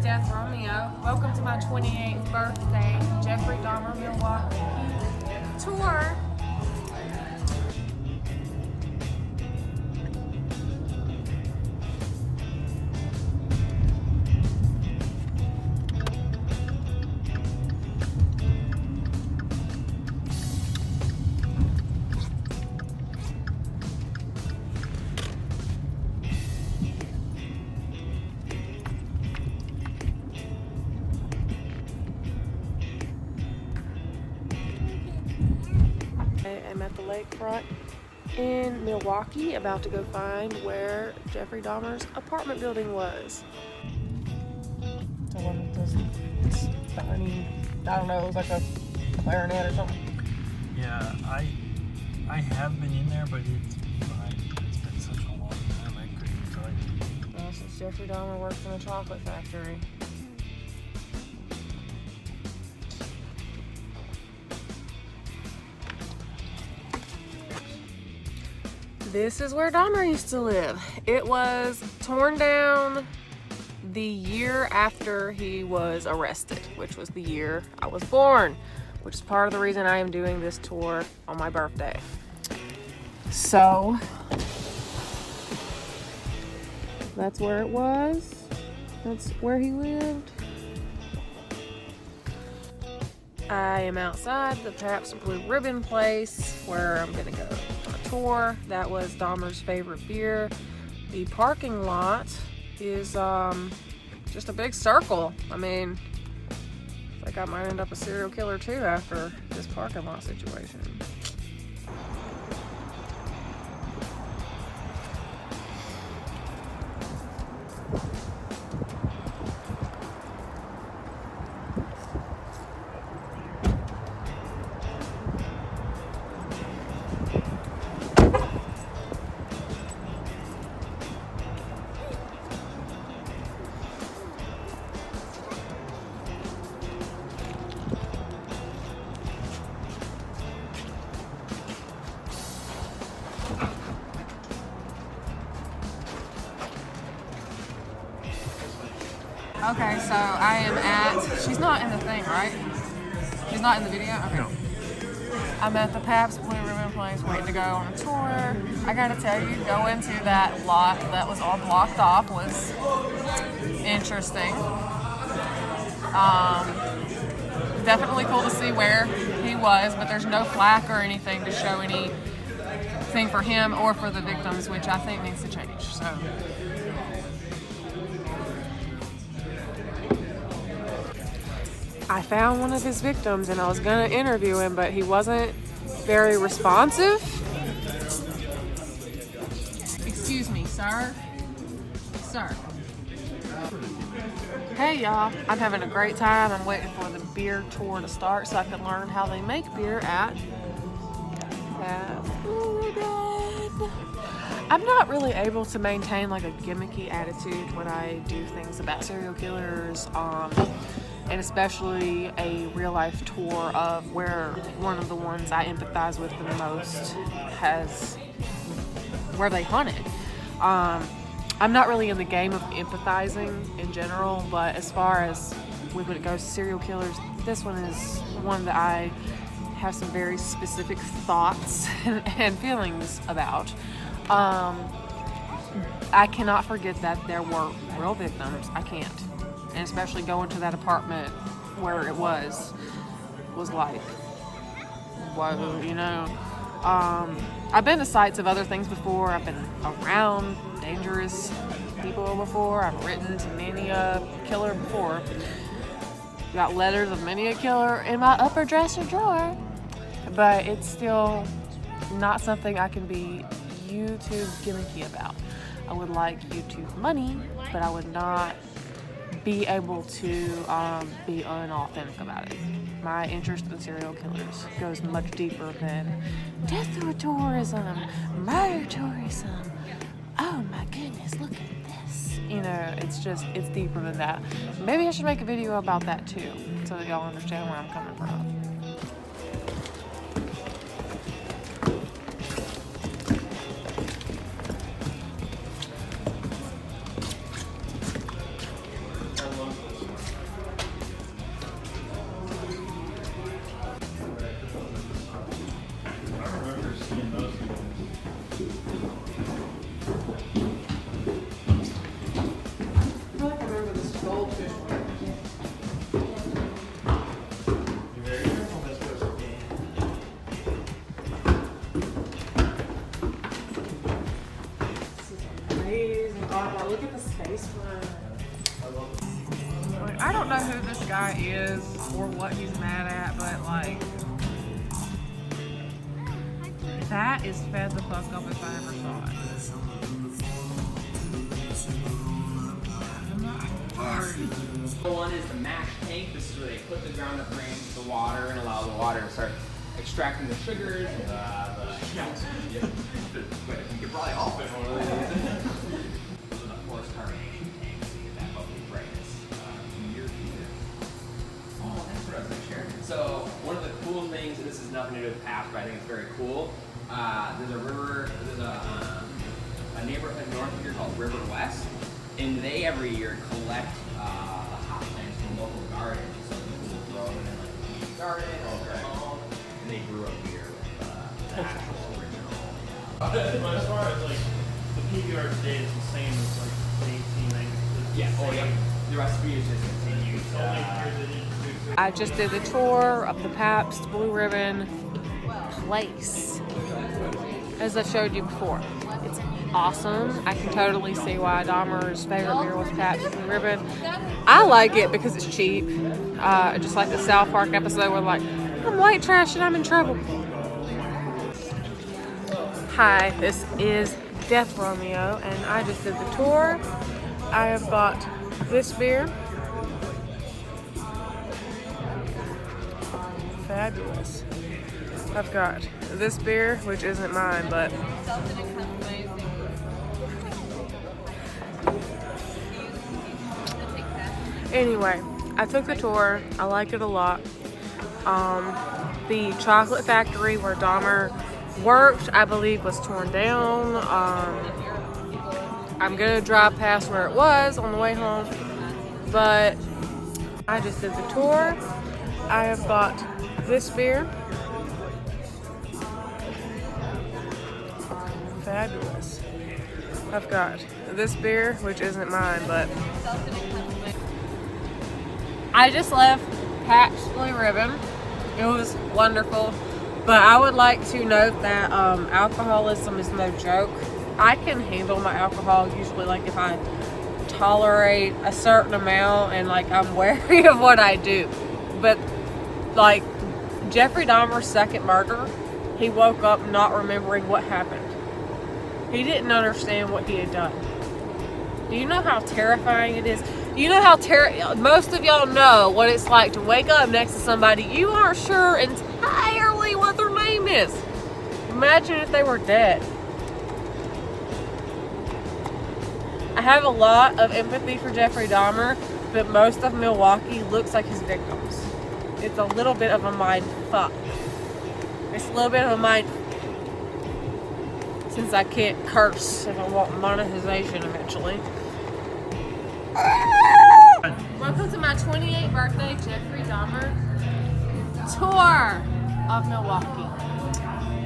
DeathRowmeo. Welcome to my 28th birthday Jeffrey Dahmer, Milwaukee tour. I'm at the lakefront in Milwaukee, about to go find where Jeffrey Dahmer's apartment building was. So one of those tiny, I don't know, it was like a clarinet or something. Yeah, I have been in there, but it's been such a long time I couldn't tell you. Well, since Jeffrey Dahmer worked in a chocolate factory. This is where Dahmer used to live. It was torn down the year after he was arrested, which was the year I was born, which is part of the reason I am doing this tour on my birthday. So, that's where it was. That's where he lived. I am outside the Pabst Blue Ribbon place where I'm gonna go on a tour. That was Dahmer's favorite beer. The parking lot is just a big circle. I mean, I think I might end up a serial killer too after this parking lot situation. Okay, so I am at, she's not in the thing, right? She's not in the video? Okay. No. I'm at the Pabst Blue Ribbon place waiting to go on a tour. I gotta tell you, going to that lot that was all blocked off was interesting. Definitely cool to see where he was, but there's no plaque or anything to show anything for him or for the victims, which I think needs to change. So. I found one of his victims and I was gonna interview him, but he wasn't very responsive. Excuse me, sir. Sir. Hey y'all, I'm having a great time. I'm waiting for the beer tour to start so I can learn how they make beer at I'm not really able to maintain like a gimmicky attitude when I do things about serial killers, and especially a real life tour of where one of the ones I empathize with the most where they hunted. I'm not really in the game of empathizing in general, but as far as when it goes to serial killers, this one is one that I have some very specific thoughts and feelings about. I cannot forget that there were real victims. I can't. And especially going to that apartment where it was like, whoa, you know. I've been to sites of other things before. I've been around dangerous people before. I've written to many a killer before. Got letters of many a killer in my upper dresser drawer. But it's still not something I can be YouTube gimmicky about. I would like YouTube money, but I would not be able to be unauthentic about it. My interest in serial killers goes much deeper than death tourism, murder tourism. Oh my goodness, look at this. You know, it's deeper than that. Maybe I should make a video about that too, so that y'all understand where I'm coming from. I don't know who this guy is or what he's mad at, but like, that is fed the fuck up if I ever saw it. One is the mash tank. This is where they put the ground up grains into the water and allow the water to start extracting the sugars. You could probably all fit one of these. Those are the forced carbonation tanks to get that bubbly brightness. Oh, that's what I was going to share. So one of the cool things, and this has nothing to do with past, but I think it's very cool. There's a river. There's a neighborhood north of here called River West, and they every year collect the hot plants from local gardens. So people will grow them in like a community garden or their home, and they brew a beer with the actual original. But as far as like the PBR today is the same as like the 1890s. Yeah. Oh yeah. The recipe is just continued. I just did the tour of the Pabst Blue Ribbon place, as I showed you before. It's awesome. I can totally see why Dahmer's favorite beer was Pabst Blue Ribbon. I like it because it's cheap. Just like the South Park episode where like, I'm white trash and I'm in trouble. Hi, this is DeathRowmeo, and I just did the tour. I have got this beer. Fabulous. I've got this beer, which isn't mine, but anyway, I took the tour. I like it a lot. The chocolate factory where Dahmer worked, I believe, was torn down. I'm gonna drive past where it was on the way home, but I just did the tour. I have got this beer. Fabulous. I've got this beer, which isn't mine, but I just left Pabst Blue Ribbon. It was wonderful, but I would like to note that alcoholism is no joke. I can handle my alcohol usually, like if I tolerate a certain amount and like I'm wary of what I do. But like Jeffrey Dahmer's second murder, he woke up not remembering what happened. He didn't understand what he had done. Do you know how terrifying it is? You know how most of y'all know what it's like to wake up next to somebody you aren't sure entirely what their name is. Imagine if they were dead. I have a lot of empathy for Jeffrey Dahmer, but most of Milwaukee looks like his victims. It's a little bit of a mind fuck. It's a little bit of a mind, since I can't curse if I want monetization eventually. Welcome to my 28th birthday Jeffrey Dahmer tour of Milwaukee.